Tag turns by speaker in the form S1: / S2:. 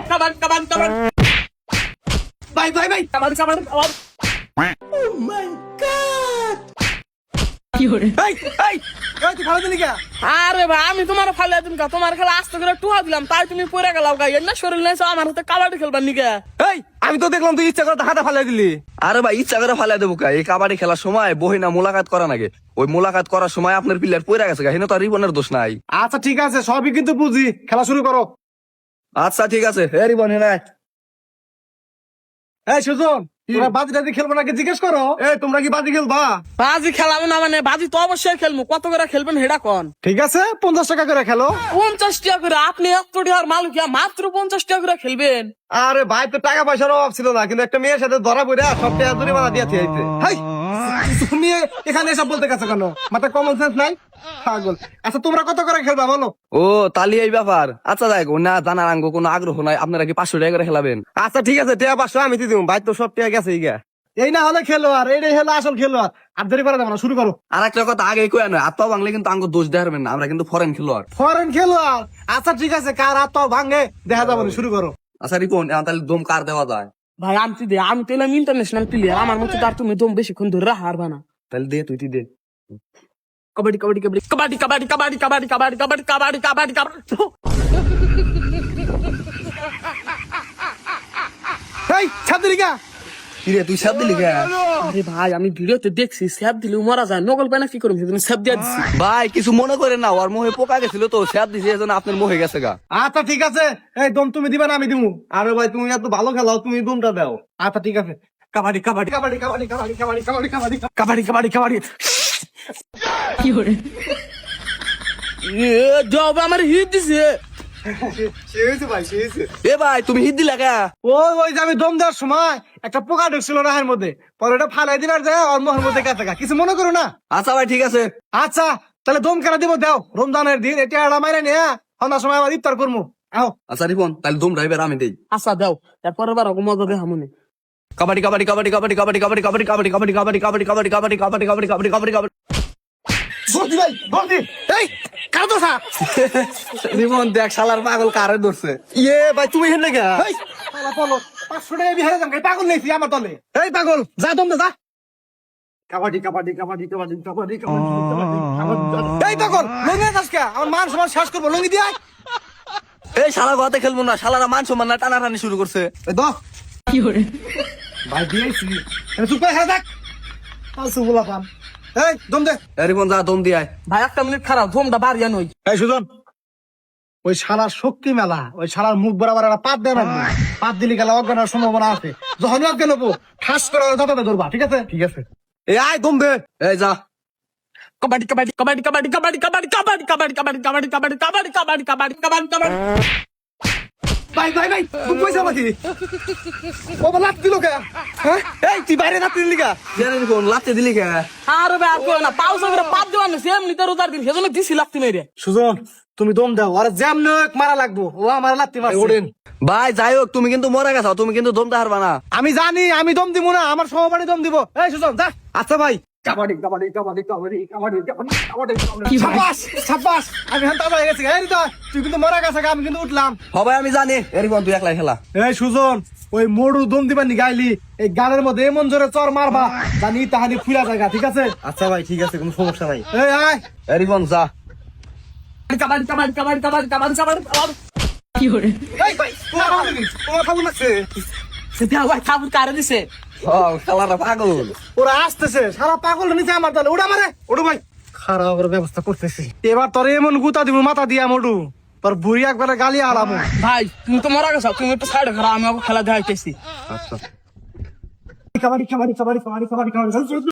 S1: কাবাডি কাবাডি কাবাডি
S2: ভাই ভাই ভাই
S1: কাবাডি কাবাডি
S2: এই এই এই তুই ভালো দিলি কে?
S1: আরে ভাই আমি তোমার ফালে দিন কা তোমার খেলা আস্তে করে টুহা দিলাম তাই তুমি পড়ে গেলাও গা এর না শরীর নাই আমার হাতে কাবাডি খেলবার নিকে
S2: এই আমি তো দেখলাম তুই ইচ্ছা করে হাতে ফালাই দিলি।
S3: আরে ভাই ইচ্ছা করে ফালাই দেবো কা? এই কাবাডি খেলার সময় বহিনা মোলাকাত করা নাগে, ওই মোলাকাত করার সময় আপনার প্লেয়ার পড়ে গেছে গা, হিনো তো রিবনের দোষ নাই।
S2: আচ্ছা ঠিক আছে, সবই কিন্তু বুঝি, খেলা শুরু করো।
S3: আচ্ছা ঠিক আছে, হে রিবন হে নাই।
S2: এই সুজন, তোরা বাজি টাজি খেলবো নাকি জিজ্ঞেস করো। এই তোমরা কি বাজি খেলবা?
S1: বাজি খেলাবো না মানে বাজি তো অবশ্যই খেলবো, কত করে খেলবেন হেডা কোন?
S2: ঠিক আছে 50 টাকা করে খেলো।
S1: 50 টাকা করে? আপনি এত টাকার মালিক মাত্র 50 টাকা করে খেলবেন?
S2: আরে ভাই তো টাকা পয়সার অভাব ছিল না, কিন্তু একটা মেয়ের সাথে ধরা পড়ে সব টাকা জরিমানা দিয়েছে আইতে। হাই তুমি এখানে এসব বলতে গেছো কেন? মাথায় কমন সেন্স নাই পাগল। আচ্ছা তোমরা কত করে খেলবা বলো?
S3: ও তালি এই ব্যাপার। আচ্ছা যাই না জানার আঙ্গ কোনো আগ্রহ নাই, আপনারা কি 500 টাকা করে খেলাবেন?
S2: আচ্ছা ঠিক আছে, টাকা 500 আমি দিয়ে দিব, ভাই তো সব টাকা গেছে ইগা। এই না হলে খেলো, আর এইটাই হলো আসল খেলো। আর দেরি করে দেবো না, শুরু করো।
S3: আর একটা কথা আগে কই নয়, আত্মা বাংলা কিন্তু আঙ্গ দোষ দেখাবেন না, আমরা কিন্তু ফরেন খেলোয়াড়।
S2: ফরেন খেলো আর। আচ্ছা ঠিক আছে, কার হাত পাও ভাঙে দেখা যাবে না, শুরু করো।
S3: আচ্ছা রিপন তাহলে দম কার দেওয়া যায়?
S1: ভাই আমি তো এলাম ইন্টারন্যাশনাল প্লেয়ার, আমার মতো আর তুমি দম বেশিক্ষণ ধরে হারবা না।
S3: তাহলে দে তুই দে।
S1: কাবাডি কাবাডি কাবাডি কাবাডি কাবাডি কাবাডি কাবাডি কাবাডি কাবাডি কাবাডি কাবাডি কাবাডি।
S2: এই ছাত্রিকা
S3: কিরে তুই সাপ দিলি কে?
S1: আরে ভাই আমি ভিডিওতে দেখছি স্যাপ দিলে মারা যায়, নকল পায় না কি করবো সেদিন স্যাপ দিয়ে দিচ্ছি।
S3: ভাই কিছু মনে করেন না, ওর মোহে পোকা গেছিল তো সাপ দিছে, এজন্য আপনার মোহে গেছে গা।
S2: আচ্ছা ঠিক আছে, এই দম তুমি দিবা না আমি দিমু। আরে ভাই তুমি এত ভালো খেলাও, তুমি দমটা দাও। আচ্ছা ঠিক আছে, কাবাডি কাবাডি কাবাডি কাবাডি কাবাডি কাবাডি কাবাডি কাবাডি কাবাডি কাবাডি কাবাডি।
S1: কি করে জব আমার হিট দিছে?
S2: ভাই শেষে
S3: এ ভাই তুমি হিট দিলা কে?
S2: ওই যে আমি দম দেওয়ার সময় একটা পোকা ঢুকছিল রাহের মধ্যে, পরে ওটা ফালাই দিবার যায় ওর মুখের মধ্যে কাছে কিছু মনে করো না।
S3: আচ্ছা ভাই ঠিক আছে।
S2: আচ্ছা তাহলে দম কেন দিব, দাও রমজানের দিন এটা আড়া মাইরে নিয়ে সন্ধ্যার সময় আবার ইফতার করবো। আও
S3: আচ্ছা রিপন তাহলে দম ড্রাইভার আমি দেই।
S1: আচ্ছা দাও, তারপরে বার মজা দেখা মনে।
S3: কাবাডি কাবাডি কাবাডি কাবাডি কাবাডি কাবাডি কাবাডি কাবাডি কাবাডি কাবাডি কাবাডি কাবাডি কাবাডি কাবাডি কাবাডি কাবাডি কাবাডি কাবাডি।
S2: বলছি ভাই বলছি, এই কার দোষা?
S3: রিপন দেখ শালার পাগল কারে ধরছে।
S2: ইয়ে ভাই তুমি হেন লেগে এই শালা বলো 500 টাকা বিহারে যান, পাগল নেছি আমার দলে। এই পাগল যা দম দে যা। কাবাডি কাবাডি কাবাডি কাবাডি কাবাডি কাবাডি কাবাডি। এই পাগল লঙ্গি যাস কে? আমার মান সম্মান শেষ করবো, লঙ্গি দিয়ে আয়।
S3: এই শালা গতে খেলবো না, শালারা মান সম্মান না টানাটানি শুরু করছে।
S2: এই দাও
S1: কি করে
S2: ভাই দিয়েছি, চুপ করে খেলা থাক। ফালতু বলা পান। এই দম দে।
S3: রিপন যা দম দিয়ে আয়।
S1: ভাই একটা মিনিট খারাপ, ধোমটা বাড়িয়া নই।
S2: এই সুজন, ওই শালার শক্তি মেলা, ওই শালার মুখ বরাবর একটা পাত দেয় রাখবো। পাত দিলে গেলে অজ্ঞান হওয়ার সম্ভাবনা আছে। যখন অজ্ঞান হবো ঠাস করে দাঁতাতে ধরবা, ঠিক আছে? ঠিক আছে। এই আয় দম দে।
S3: এই যা।
S1: কাবাডি কাবাডি কাবাডি কাবাডি কাবাডি কাবাডি কাবাডি কাবাডি কাবাডি কাবাডি কাবাডি কাবাডি কাবাডি কাবাডি কাবাডি কাবাডি।
S2: ভাই ভাই ভাই তুই পয়সা পাতি ও লাত দিল কে? হ্যাঁ এই তুই বাইরে লাত দিলি কা?
S3: রিপন লাতে দিলি কে?
S1: আরে ভাই আর কই না, পাউসা করে পাত দেওয়ার নেই, এমনিতে রোজার দিন সেজন্য দিছি লাগতে মেরে।
S2: সুজন তুমি দম দাও, আর যেমন মারা লাগবো ও আমার লাত্তি মারছে।
S3: ভাই যাই হোক তুমি কিন্তু মরে গেছো, তুমি কিন্তু দমতে হারবা না।
S2: আমি জানি আমি দম দিব না, আমার সহপাঠী দম দিব। এই সুজন যা। আচ্ছা ভাই কাবাডি কাবাডি কাবাডি কাবাডি কাবাডি কাবাডি কাবাডি। সাবাস সাবাস, আমি হান্তা হয়ে গেছি। এই রিতা তুই কিন্তু মরা গেছে, আমি কিন্তু উঠলাম।
S3: সবাই আমি জানি রিপন তুই একলাই খেলা।
S2: এই সুজন ওই মোড়ু দম দিবার নি গাইলি, এই গানের মধ্যে এমন জোরে চর মারবা জানি তাহানি খুলা জায়গা, ঠিক আছে? আচ্ছা ভাই ঠিক আছে, কোনো সমস্যা নাই। এই আয়
S3: রিপন যা।
S1: কাবাডি কাবাডি কাবাডি কাবাডি কাবাডি কাবাডি কাবাডি। কি করে
S2: এই ভাই তোমার ফাগুন লাগছে।
S1: সেটা ভাই খাবার কারে দিছে?
S3: ও শালারা পাগল।
S2: ওরা আসতেছে, সারা পাগল নিচে আমার দলে। ওটা মারে ওটা ভাই খারাপ করে ব্যবস্থা করতেছি। এবার তোর এমন গুতা দিব মাথা দিয়া মোটু, তোর বুড়ি একবারে গালি আলামো।
S1: ভাই তুমি তো মারা গেছো, তুমি একটু সাইডে খারাপ, আমি খেলা দেখাইতেছি।
S3: আচ্ছা
S2: কাবাডি কাবাডি কাবাডি কাবাডি কাবাডি কাবাডি।